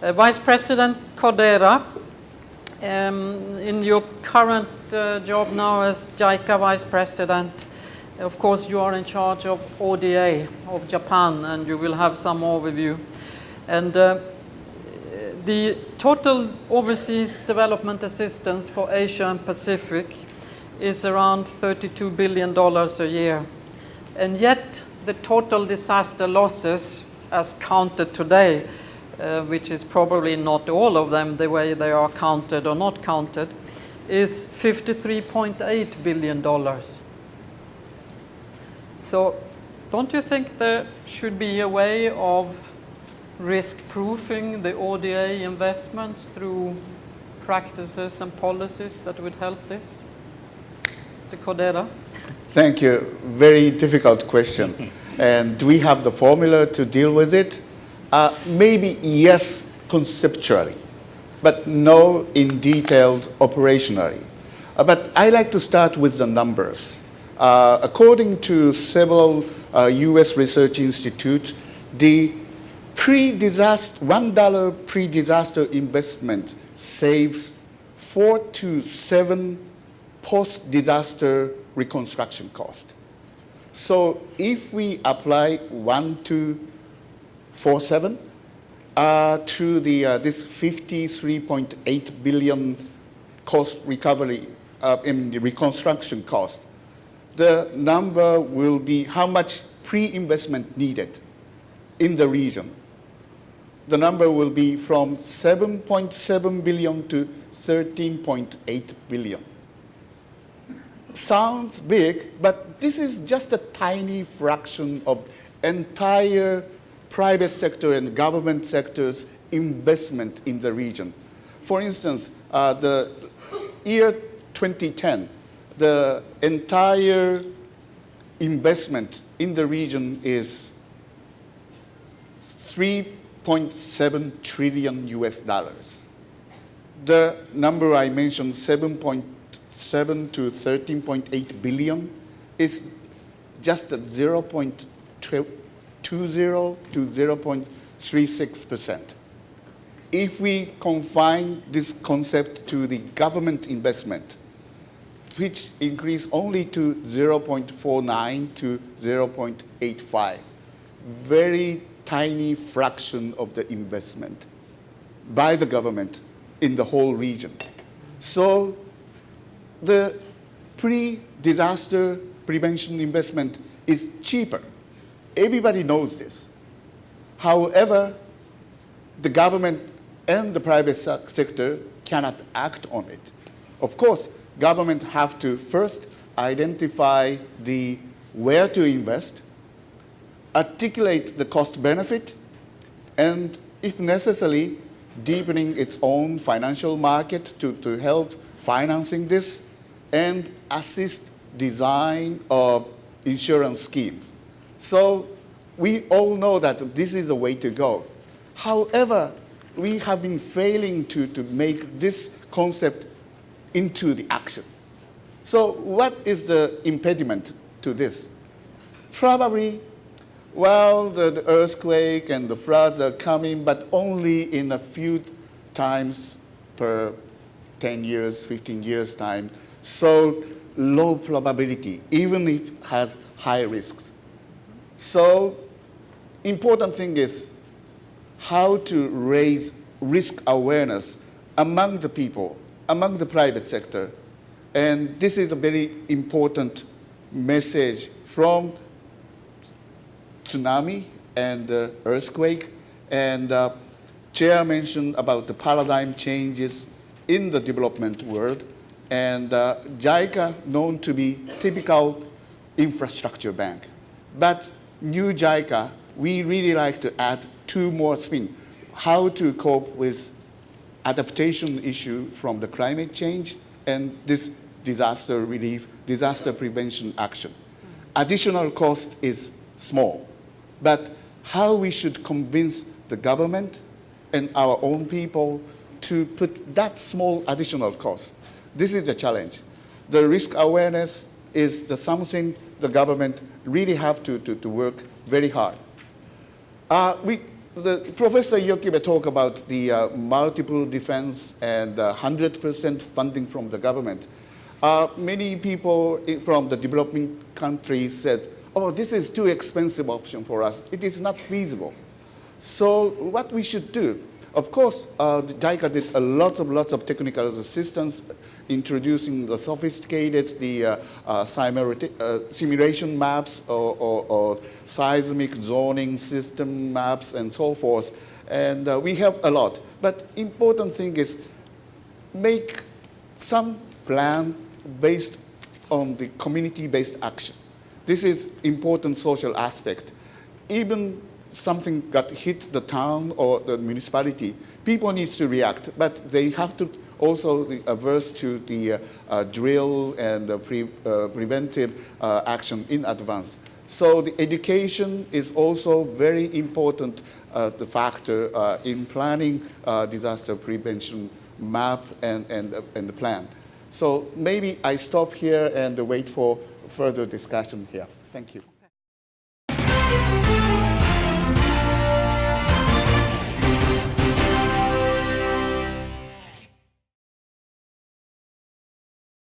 Vice President Kodera, in your current job now as JICA Vice President, of course you are in charge of ODA of Japan, and you will have some overview. And the total overseas development assistance for Asia and Pacific is around $32 billion a year. And yet the total disaster losses as counted today, which is probably not all of them the way they are counted or not counted, is $53.8 billion. So don't you think there should be a way of risk-proofing the ODA investments through practices and policies that would help this? Mr. Kodera? Thank you. Very difficult question. And do we have the formula to deal with it? Maybe yes, conceptually, but no in detailed operationally. But I like to start with the numbers. According to several US research institutes, the $1 pre-disaster investment saves 4 to 7 post-disaster reconstruction cost. So if we apply 1,247 to this 53.8 billion cost recovery in the reconstruction cost, the number will be how much pre-investment needed in the region. The number will be from 7.7 billion to 13.8 billion. Sounds big, but this is just a tiny fraction of entire private sector and government sector's investment in the region. For instance, the year 2010, the entire investment in the region is 3.7 trillion US dollars. The number I mentioned, 7.7 to 13.8 billion, is just at 0.20 to 0.36%. If we confine this concept to the government investment, which increased only to 0.49 to 0.85, very tiny fraction of the investment by the government in the whole region. So the pre-disaster prevention investment is cheaper. Everybody knows this. However, the government and the private sector cannot act on it. Of course, government have to first identify where to invest, articulate the cost benefit, and if necessary, deepening its own financial market to help financing this, and assist design of insurance schemes. So we all know that this is a way to go. However, we have been failing to make this concept into the action. So what is the impediment to this? Probably, well, the earthquake and the floods are coming, but only in a few times per 10 years, 15 years time. So low probability, even if it has high risks. So important thing is how to raise risk awareness among the people, among the private sector. And this is a very important message from tsunami and earthquake. And Chair mentioned about the paradigm changes in the development world. And JICA known to be typical infrastructure bank. But new JICA, we really like to add 2 more spin. How to cope with adaptation issue from the climate change and this disaster relief, disaster prevention action. Additional cost is small, but how we should convince the government and our own people to put that small additional cost. This is the challenge. The risk awareness is something the government really have to work very hard. Professor Yokibe talked about the multiple defense and 100% funding from the government. Many people from the developing countries said, oh, this is too expensive option for us. It is not feasible. So what we should do, of course, JICA did lots of technical assistance, introducing the sophisticated simulation maps or seismic zoning system maps and so forth. And we help a lot. But important thing is make some plan based on the community-based action. This is important social aspect. Even something got hit the town or the municipality, people need to react, but they have to also be averse to the drill and the preventive action in advance. So the education is also very important the factor in planning disaster prevention map and the plan. So maybe I stop here and wait for further discussion here. Thank you.